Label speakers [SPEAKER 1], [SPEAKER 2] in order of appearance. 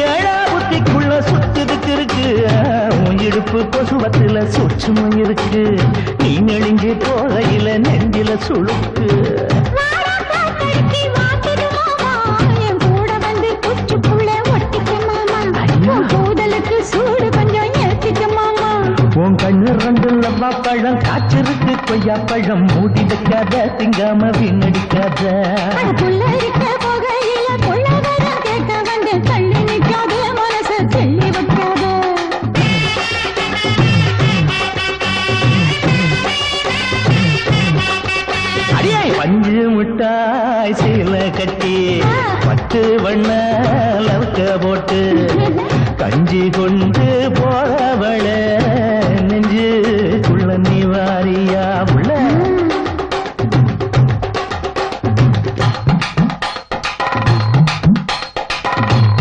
[SPEAKER 1] ஏழா புத்திக்குள்ள சுத்துதுக்கு இருக்கு உன் இடுப்பு கொசுவத்துல சூட்சுமம் இருக்கு நீ நெளிஞ்சு போகையில நெஞ்சில சுழுக்கு
[SPEAKER 2] சூடு கொஞ்சம் ஏத்திக்க மாமா
[SPEAKER 1] உன் கண்ணு ரெண்டு லவ்வா பழம் காய்ச்சிருக்கு கொய்யா பழம் மூடி வைக்காத திங்காம வீணடிக்காத
[SPEAKER 2] புள்ள இருக்க போகையில புள்ளவரம் கேட்க வந்து தள்ளி நிற்காத மனச தெள்ளி வைக்காத
[SPEAKER 1] அடியே பஞ்சு முட்டாய் சீல கட்டி பட்டு வண்ண லவுக்க போட்டு கஞ்சி கொண்டு